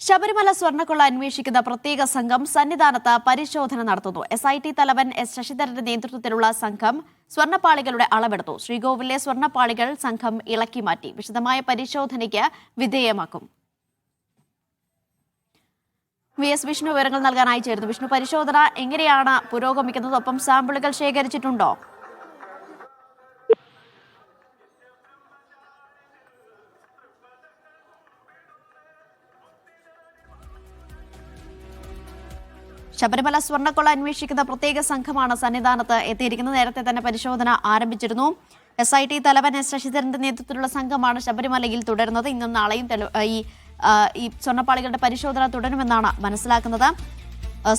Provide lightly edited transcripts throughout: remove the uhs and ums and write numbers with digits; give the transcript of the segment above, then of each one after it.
ശബരിമല സ്വർണ്ണക്കൊള്ള അന്വേഷിക്കുന്ന പ്രത്യേക സംഘം സന്നിധാനത്ത് പരിശോധന നടത്തുന്നു. SIT തലവൻ S ശശിധരന്റെ നേതൃത്വത്തിലുള്ള സംഘം സ്വർണ്ണപ്പാളികളുടെ അളവെടുത്തു. ശ്രീകോവിലെ സ്വർണ്ണപ്പാളികൾ സംഘം ഇളക്കി മാറ്റി വിശദമായ പരിശോധനയ്ക്ക് വിധേയമാക്കും. VS വിഷ്ണു വിവരങ്ങൾ നൽകാനായി ചേർന്നു. വിഷ്ണു, പരിശോധന എങ്ങനെയാണ് പുരോഗമിക്കുന്നത്? ഒപ്പം സാമ്പിളുകൾ ശേഖരിച്ചിട്ടുണ്ടോ? ശബരിമല സ്വർണ്ണക്കൊള്ള അന്വേഷിക്കുന്ന പ്രത്യേക സംഘമാണ് സന്നിധാനത്ത് എത്തിയിരിക്കുന്നത്. നേരത്തെ തന്നെ പരിശോധന ആരംഭിച്ചിരുന്നു. SIT തലവൻ S ശശിധരന്റെ നേതൃത്വത്തിലുള്ള സംഘമാണ് ശബരിമലയിൽ തുടരുന്നത്. ഇന്നും നാളെയും ഈ സ്വർണ്ണപ്പാളികളുടെ പരിശോധന തുടരുമെന്നാണ് മനസ്സിലാക്കുന്നത്.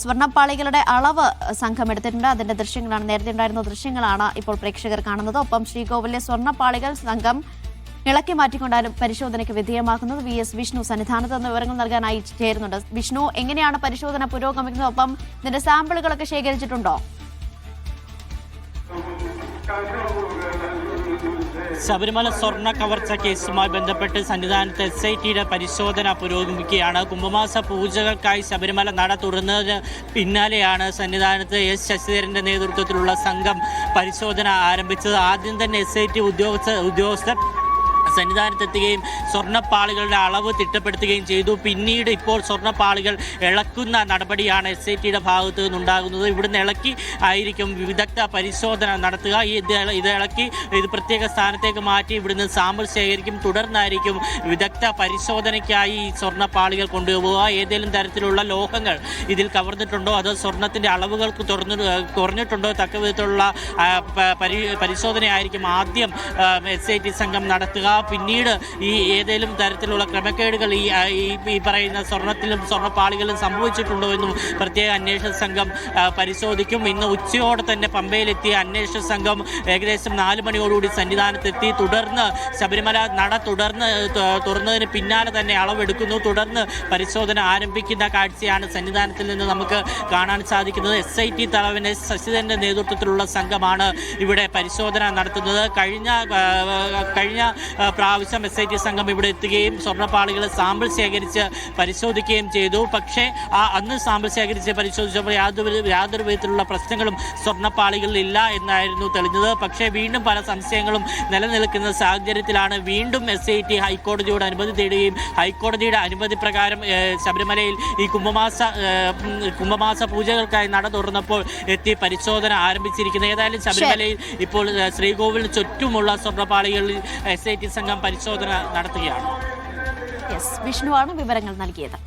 സ്വർണ്ണപ്പാളികളുടെ അളവ് സംഘം എടുത്തിട്ടുണ്ട്. അതിന്റെ ദൃശ്യങ്ങളാണ്, നേരത്തെ ഉണ്ടായിരുന്ന ദൃശ്യങ്ങളാണ് ഇപ്പോൾ പ്രേക്ഷകർ കാണുന്നത്. ഒപ്പം ശ്രീകോവിലെ സ്വർണ്ണപ്പാളികൾ സംഘം ഇളക്കി മാറ്റിക്കൊണ്ടാലും പരിശോധനയ്ക്ക് വിധേയമാക്കുന്നത്. VS വിഷ്ണു സന്നിധാനത്ത് നിന്ന് വിവരങ്ങൾ നൽകാനായി ചേരുന്നുണ്ട്. വിഷ്ണു, എങ്ങനെയാണ് പരിശോധന പുരോഗമിക്കുന്നത്? ഒപ്പം ഇതിന്റെ സാമ്പിളുകളൊക്കെ ശേഖരിച്ചിട്ടുണ്ടോ? ശബരിമല സ്വർണ്ണ കവർച്ച കേസുമായി ബന്ധപ്പെട്ട് സന്നിധാനത്ത് SITയുടെ പരിശോധന പുരോഗമിക്കുകയാണ്. കുംഭമാസ പൂജകൾക്കായി ശബരിമല നട തുറന്നതിന് പിന്നാലെയാണ് സന്നിധാനത്ത് S ശശിധരന്റെ നേതൃത്വത്തിലുള്ള സംഘം പരിശോധന ആരംഭിച്ചത്. ആദ്യം തന്നെ SIT ഉദ്യോഗസ്ഥർ സന്നിധാനത്തെത്തുകയും സ്വർണ്ണപ്പാളികളുടെ അളവ് തിട്ടപ്പെടുത്തുകയും ചെയ്തു. പിന്നീട് ഇപ്പോൾ സ്വർണ്ണപ്പാളികൾ ഇളക്കുന്ന നടപടിയാണ് SITയുടെ ഭാഗത്ത് നിന്നുണ്ടാകുന്നത്. ഇവിടുന്ന് ഇളക്കി ആയിരിക്കും വിദഗ്ധ പരിശോധന നടത്തുക. ഇത് ഇളക്കി ഇത് പ്രത്യേക സ്ഥാനത്തേക്ക് മാറ്റി ഇവിടുന്ന് സാമ്പിൾ ശേഖരിക്കും. തുടർന്നായിരിക്കും വിദഗ്ധ പരിശോധനയ്ക്കായി ഈ സ്വർണ്ണപ്പാളികൾ കൊണ്ടുപോവുക. ഏതെങ്കിലും തരത്തിലുള്ള ലോഹങ്ങൾ ഇതിൽ കവർന്നിട്ടുണ്ടോ, അതോ സ്വർണത്തിൻ്റെ അളവുകൾക്ക് കുറഞ്ഞിട്ടുണ്ടോ, തക്ക വിധത്തിലുള്ള പരിശോധനയായിരിക്കും ആദ്യം SIT സംഘം നടത്തുക. പിന്നീട് ഈ ഏതെങ്കിലും തരത്തിലുള്ള ക്രമക്കേടുകൾ ഈ പറയുന്ന സ്വർണത്തിലും സ്വർണ്ണപ്പാളികളിലും സംഭവിച്ചിട്ടുണ്ടോ എന്നും പ്രത്യേക അന്വേഷണ സംഘം പരിശോധിക്കും. ഇന്ന് ഉച്ചയോടെ തന്നെ പമ്പയിലെത്തിയ അന്വേഷണ സംഘം ഏകദേശം 4 മണിയോടുകൂടി സന്നിധാനത്തെത്തി. തുടർന്ന് ശബരിമല നട തുറന്നതിന് പിന്നാലെ തന്നെ അളവെടുക്കുന്നു. തുടർന്ന് പരിശോധന ആരംഭിക്കുന്ന കാഴ്ചയാണ് സന്നിധാനത്തിൽ നിന്ന് നമുക്ക് കാണാൻ സാധിക്കുന്നത്. SIT തലവൻ S ശശിധരന്റെ നേതൃത്വത്തിലുള്ള സംഘമാണ് ഇവിടെ പരിശോധന നടത്തുന്നത്. കഴിഞ്ഞ പ്രാവശ്യം SIT സംഘം ഇവിടെ എത്തുകയും സ്വർണ്ണപ്പാളികൾ സാമ്പിൾ ശേഖരിച്ച് പരിശോധിക്കുകയും ചെയ്തു. പക്ഷേ അന്ന് സാമ്പിൾ ശേഖരിച്ച് പരിശോധിച്ചപ്പോൾ യാതൊരു വിധത്തിലുള്ള പ്രശ്നങ്ങളും സ്വർണ്ണപ്പാളികളിൽ ഇല്ല എന്നായിരുന്നു തെളിഞ്ഞത്. പക്ഷേ വീണ്ടും പല സംശയങ്ങളും നിലനിൽക്കുന്ന സാഹചര്യത്തിലാണ് വീണ്ടും SIT ഹൈക്കോടതിയോട് അനുമതി തേടുകയും ഹൈക്കോടതിയുടെ അനുമതി പ്രകാരം ശബരിമലയിൽ ഈ കുംഭമാസ പൂജകൾക്കായി നട തുറന്നപ്പോൾ എത്തി പരിശോധന ആരംഭിച്ചിരിക്കുന്നത്. ഏതായാലും ശബരിമലയിൽ ഇപ്പോൾ ശ്രീകോവിലിന് ചുറ്റുമുള്ള സ്വർണ്ണപ്പാളികളിൽ SIT സംഘം പരിശോധന നടത്തുകയാണ്. വിഷ്ണുവാണ് വിവരങ്ങൾ നൽകിയത്.